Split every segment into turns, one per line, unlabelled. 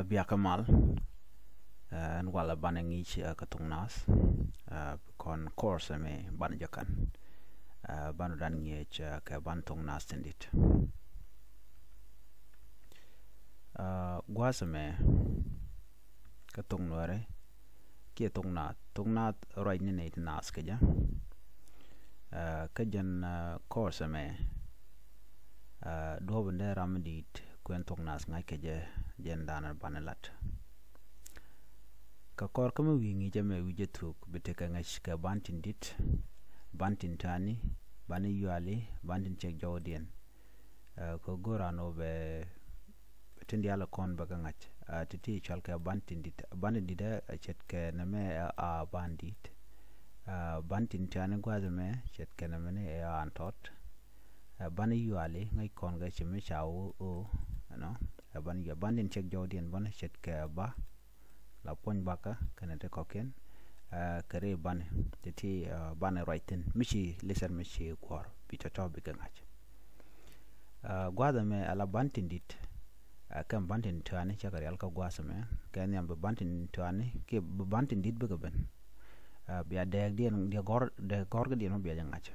Bia Kamal and wala banang each katong nas kon course me ban jakan banu dan ngech ka bantong nas tendit guasame katong nuare kia tong nat right ni ne nas kaja kajan course me do bende ramdit kwen tong nas ngai kaja jen danar banalat ka kor kama wingi jame wije tuk bete ka ngash ka bantin dit bantin tani bani yuali bantin chek jawdien ko gorano be tendi ala kon baga ngach titi chal ka bantin dit chet ke name a bandit bantin tani gwazame chet ke name e antot bani yuali ngai kon ga chime chawo o no bani ya bantin chek jawdien bana chet ke ba la pon baka kanate koken kare ban titi ban righten michi lesser michi kwar bita tobi gangach gwada me ala bantin dit kan bantin tuane chakari alka gwasa me kan yam bantin tuane ke bantin dit begaben biya deg dien dia gor ga dien biya jangach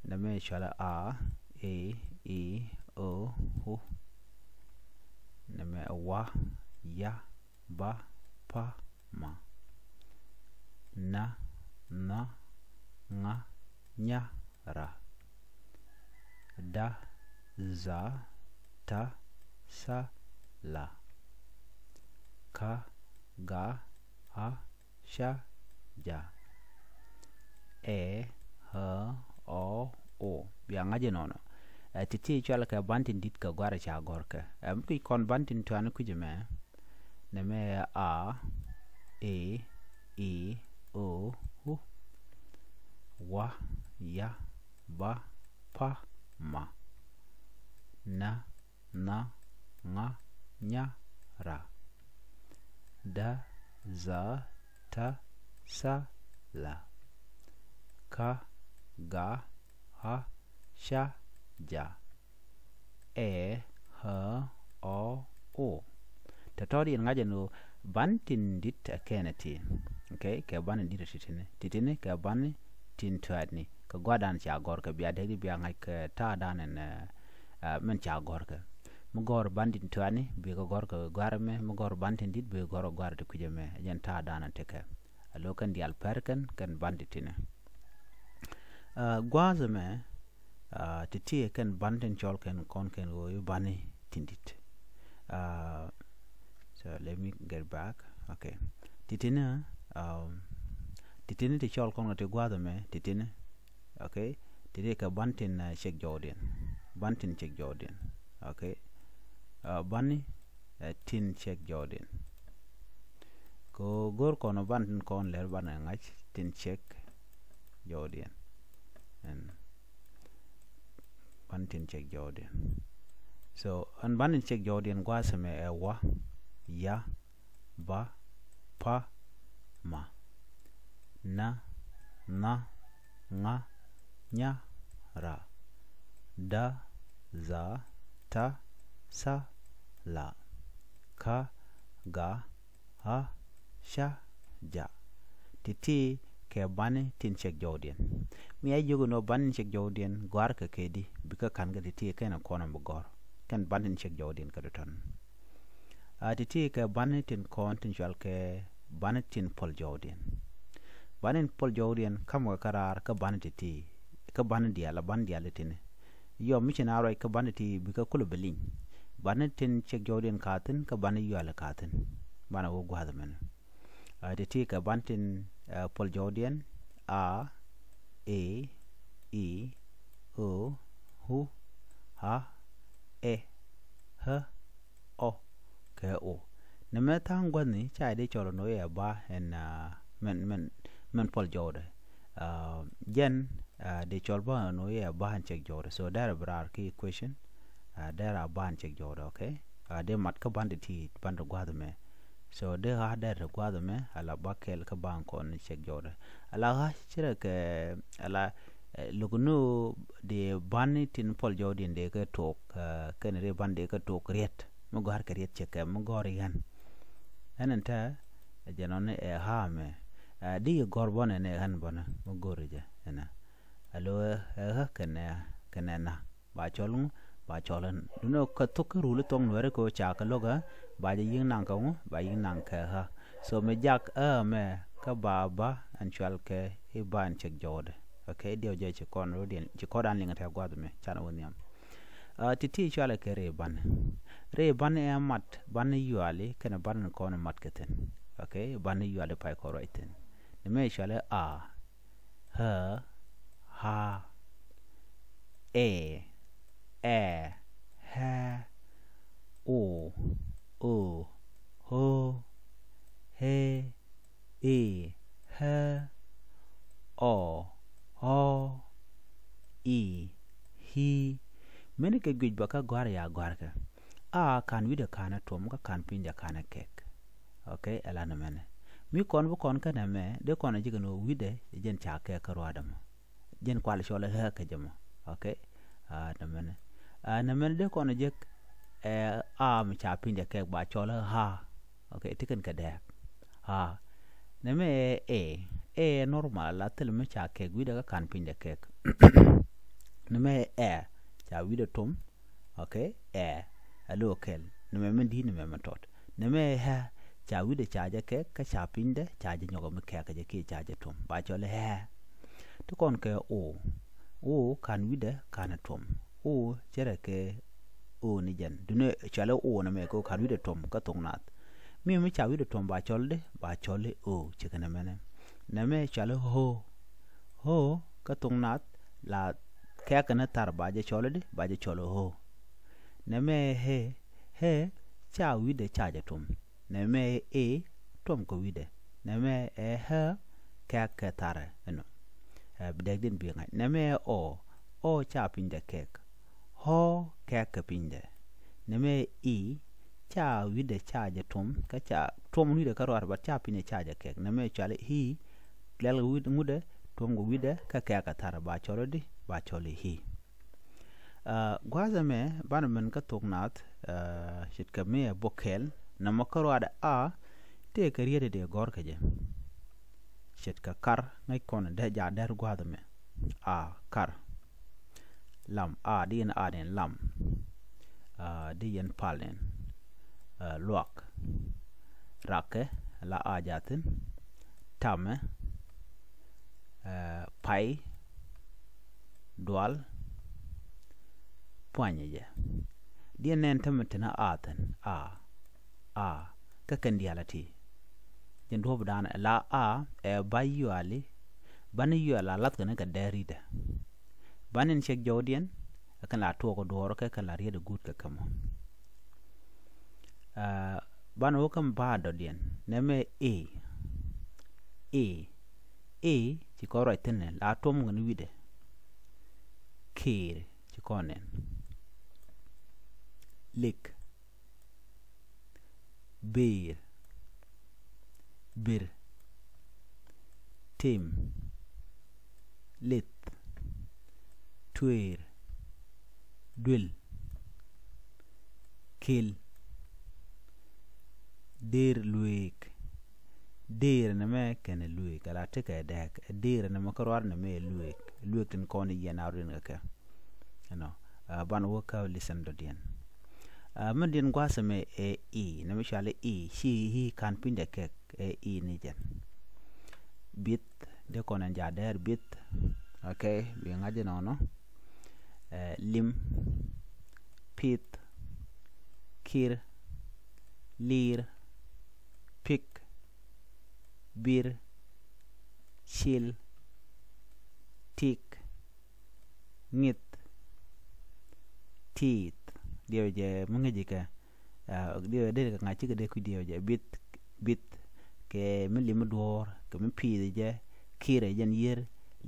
na me chala a e i o hu na me wa ya ba pa ma na nga nya ra da za ta sa la ka ga ha sha ja e ha o biya ngaje nono titi chala ka bantin dit ka gwara cha gorka ki kon bantin tuana kujeme neme a e i o hu wa ya ba pa ma na nga nya ra da za ta sa la ka ga ha sha ja e ha o tatori ngaje no bantin dit akenati okay ka ban dit titine ka ban tin tuadni ka gwadan cha gor ka biya de biya ngai ka ta danen men cha gor ka mugor bandin tuani bi ko gor ka garme mugor bantin dit bi gor gar de kujeme yen ta danan teke alokan di alperken kan banditine gwazame titi kan bantin chol kan kon kan go bani tindit so let me get back okay titina ti chol kon te gwada me titina okay titi ka bantin check jordan okay bani tin check jordan ko gor kono bantin kon ler bana ngach tin check jordan and bantin check jordan so an bantin check jordan gwasame e wa ya ba pa ma na nga nya ra da za ta sa la ka ga ha sha ja titi ke bani tin check jordan mi ay jogo no banin check jordan gwar ka kedi bika kan ga titi ke na kona bugor kan banin check jordan ka ton titi ke bani tin kon tin jal ke bani tin pol jordan banin pol jordan kam ga karar ka bani titi ka bani dia la ban dia letine yo mi china ro ka bani ti bika kulu belin bani tin check jordan katin ka bani yo ala katin bana wo gwada men titi ka bantin pol jordan a e i o hu ha e h o ke o neme tang gwani chai de cholo no ya ba en men pol jordan jen de chol ba no ya ba check jordan so there brar ki question there are ban check jordan okay de mat ka banditi band gwada me so de ha der gwada me ala bakel ka ban kon check jordan ala ha chira ke ala lugunu de bani tin pol jordan de ka tok ken re ban de ka tok riet mo gor kariet cheke mo gor yan enenta janone ha me di gor bona ne han bona mo gorije ena alo ha kana ba cholung ba cholan no ka to ka rule tong nore ko cha ka loga ba yin nang ka ba yin nang ka ha so me jak me ka baba an chal ke e ban chek jode okay dio je che kon rodien che kodan linga ta gwad me chana woniam titi chale ke re ban e mat ban yuali kana ban ko na mat keten okay ban yuali pai ko roiten ne me chale a ha ha e ha o ho he e ha o ho i hi mene ke guj baka gwar ya gwar ka kan wida kana tom ka kan pinja kana kek okay ala na mene mi kon bu kon kana me de kon jiga no wide jen cha ke ka rodam jen kwal shola ha ka jama okay na mene de kon jek mi cha pinja kek ba chola ha okay tiken ka de ha na me normal la tel me cha kek wida ka kan pinja kek na me cha wida tom okay local na me ndi na me tot na me ha cha wida cha ja kek ka cha pinde cha ja nyogo me kek ja ki cha ja tom ba chole ha to kon ke o kan wida kana tom o chere ke o ni jan dune chale o na me ko kan wida tom ka tong nat mi cha wida tom ba chole o chikana mene na me chale ho ka tong nat la kek na tar ba ja chole de ba ja chole ho na me he cha wida cha ja tom na me tom ko wida na me ha kek tare no bideg din bi ngai na me o cha pinde kek ho kek pinde na me cha wida cha ja tom ka cha tom wida ka ro ba cha pinde cha ja kek na me chale hi lel wida ngude tom go wida ka kek tare ba chole di ba chole hi gwaza me ban men ka tognat shit ka me bokel na makaro ada te kariye de gor ka je shit ka kar ngai kon de ja der gwaza me kar lam din den lam di yen palen luak rake la jatin tame pai dual poanye je dia nen tamatena aten ka kandialati jen do budana la bayu ali bani yu ala lat kana ka derida banin chek jodien kan la to ko doro ka kan la riede gut ka kamo ban wo kam ba do dien neme ci ko roy tenne la tom ngani wide kir ci konen lik bir tim lit tuir dul kil dir luik dir na me kene luik ala teke dek dir na makarwar na me luik tin koni yena rin ka ban wo ka listen do dien man din gwasa me na me shale shi hi kan pinde kek ni jen bit de konen ja der bit okay bi ngaje no lim pit kir lir pik bir shil tik ngit tit dia je mengaji ka dia ka ngaji ka de ku dia je bit ke milim dor ke pi je kire jen yer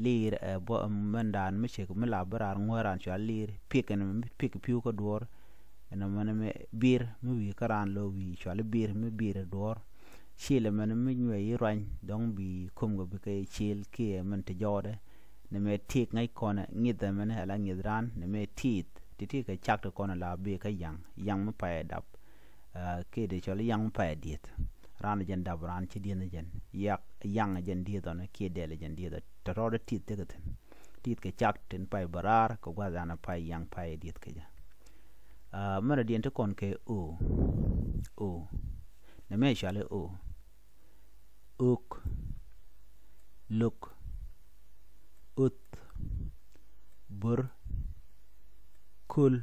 lir bo mandan me che ko mala barar ngoran cha lir pik piu ko dor ena man me bir mu wi karan lo wi cha le bir me bir dor shile man me nywe ran dong bi kum go bi kay chil ke man te jode ne me tik ngai kona ngida man ala ngidran ne me tit ka chak to kona la bi ka yang me pa dap ke de chol yang pa diet ran jen da ran chi dien jen yak yang jen diet on ke de le jen diet to ro de tit de tit ke chak ten pa barar ko gwa zana pa yang pa diet ke ja mara dien to kon ke o ne me chale o uk luk ut bur kul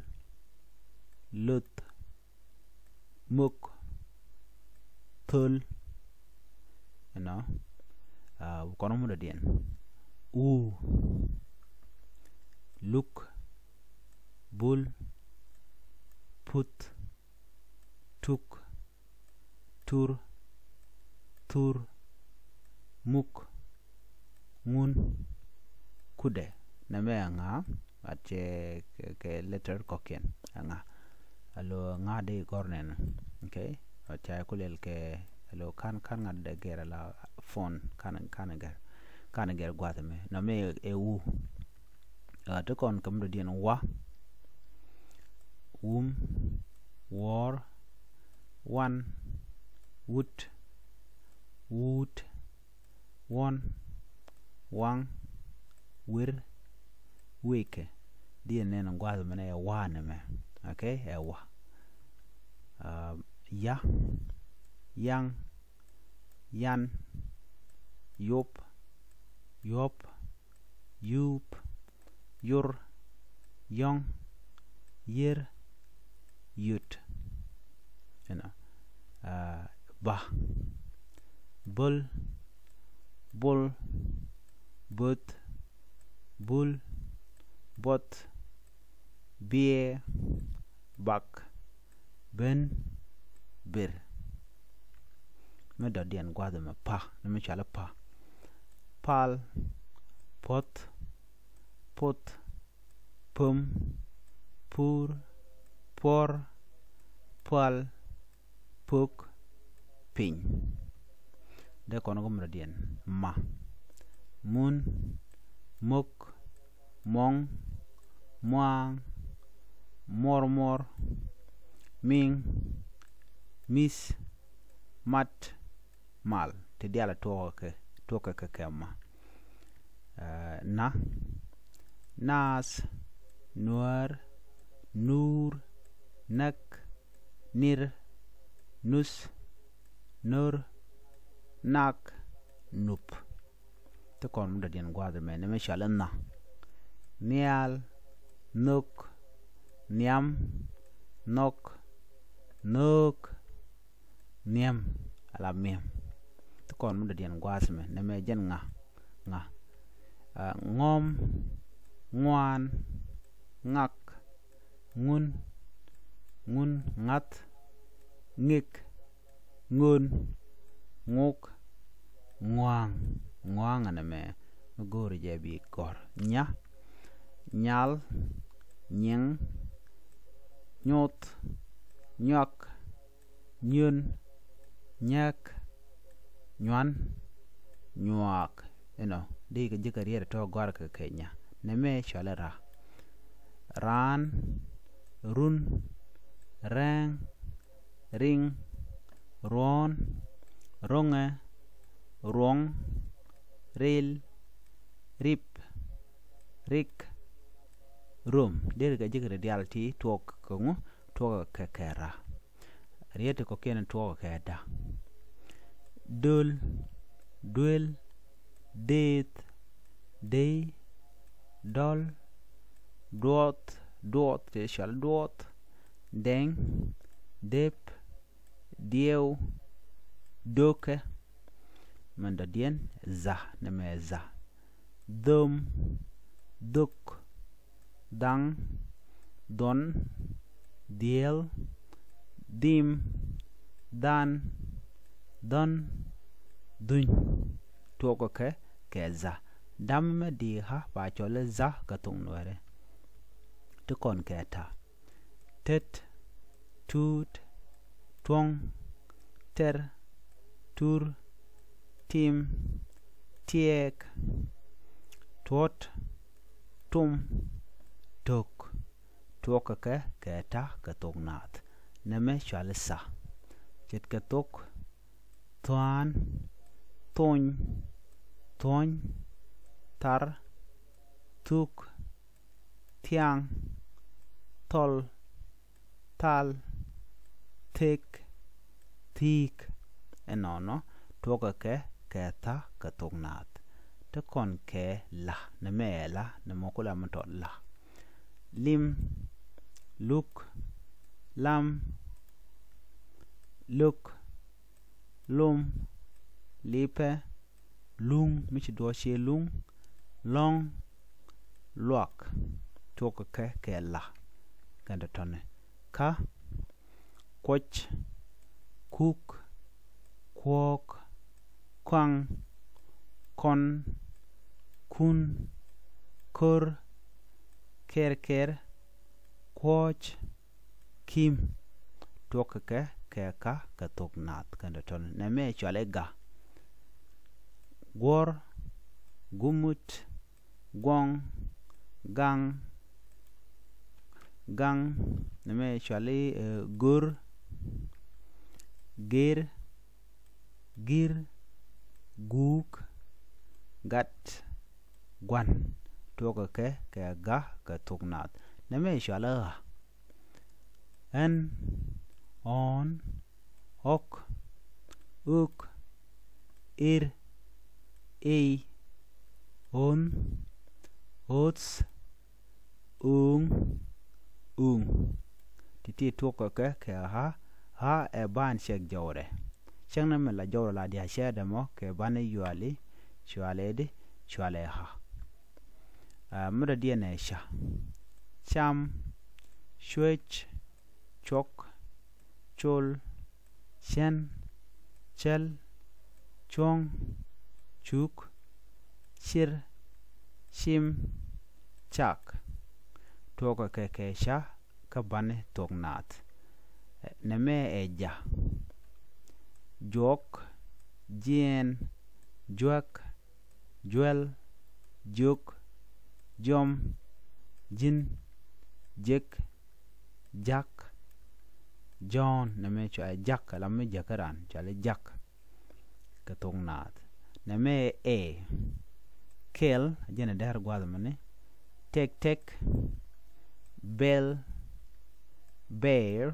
lut muk thul kono mu dien u luk bul put tuk tur tur muk ngun kude na me nga ache ke letter koken nga alo nga de gornen okay acha kulel ke alo kan ngad gera la phone kan ger gwatame na me e u to kon kam do dien wa war one wood wood one wang wir weke dien ne ngwatame ne wa ne me okay e wa ya yang yan yop yop yup yur yong yer yut ba bul bul but bul bot bie bak ben bir me da dien gwada me pa ne me chala pa pal pot pot pum pur por pal puk pin de kono gum da dien ma mun muk mong moang mormor ming mis mat mal te diala toka ke ma na nas nuar nur nak nir nus nur nak nup te kon da dien gwada me ne me shalanna nial nuk niam nok nuk niam ala mem to kon mu da dien gwasme ne me jen nga ngom ngwan ngak ngun ngat ngik ngun nguk ngwang ne me gori je bi kor nya nyal nyeng nyot nyak nyun nyak nywan nyak di ke jikariere to gor ke kenya ne me chalera ran run rang ring ron ronge rong ril rip rik rum der ga jikare dialti tok kongu to ke kera riete ko ken to ke da dul duel det day dol dot te shall dot deng dep dieu doke manda dien za ne me za dum duk dang don diel dim dan don dun toko ke za dam me di ha ba chole za ka tung nore to kon ke ta tet tut twong ter tur tim tiek tot tum tok toka ke ta ka tung nat ne me chale sa chết cái tục thoan tôn tôn tar tuk thiang tol tal thik thik enono tuoka ke ta ka tuk nat te kon ke la ne me la ne mokula mto la lim luk lam luk lum lipe lung michi do she lung long luak tuoka ke la kanda tone ka koch kuk kwok kwang kon kun kur ker kwoch kim tuoka ke ka tuk nat kanda tone ne me chwale ga gor gumut gwong gang ne me chwale gur gir gir guk gat gwan tuoka ke ga ka tuk nat ne me chwale en on ok uk ir ei on ots ung titi tuoka ke ha e ban shek jawre chang na me la jawre la dia she de mo ke ban yuali chwale de chwale ha mura dia ne sha cham shwech chok chol shen chel chong chuk shir shim chak tuoka ke sha ka bane tok nat ne me eja jok jien juak juel juk jom jin jek jak John ne me chwa jak la me jakaran chale jak ka tok nat ne me kel jene der gwad mane tek bell bear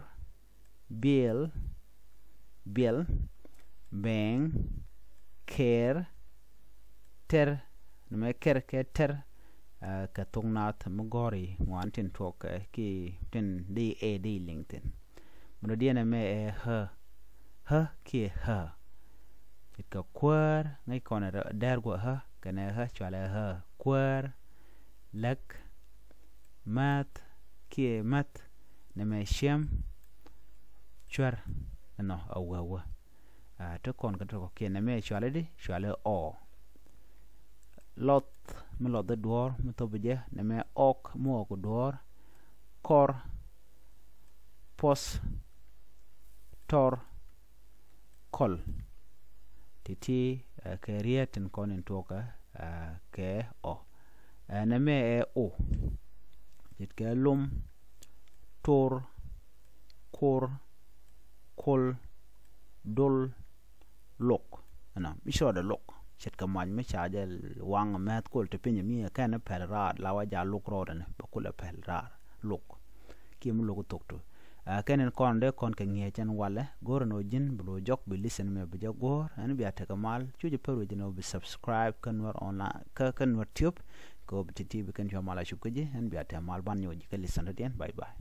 bill bang care ter ne me ker ke ter ka tok nat mugori wantin tok ki tin di linkedin mano dia ne me ha ki ha ka kwar ngai kona der go ha kana ha chwala ha kwar lak mat ki mat ne me shem chwar no awa to kon ka to ki ne me chwala di chwala o lot me lot de dor me to beje ne me ok mo ko dor kor pos tor kol titi ke rieten konin toka ke o ne me o jit ke lum tor kor kol dol lok ana misho de lok chet ka man me chaje wang met kol te pinya mi ka na pelra lawa ja lok ro ne bakula pelra lok kim lok tokto kenen kon de kon ke ngie chen wale gor no jin blo jok bi listen me bi jagor an bi ataka mal chuje peru jino bi subscribe kanwar online kanwar tube ko bi tv kan jomala shukuji an bi ataka mal ban yo ji ka listen den bye bye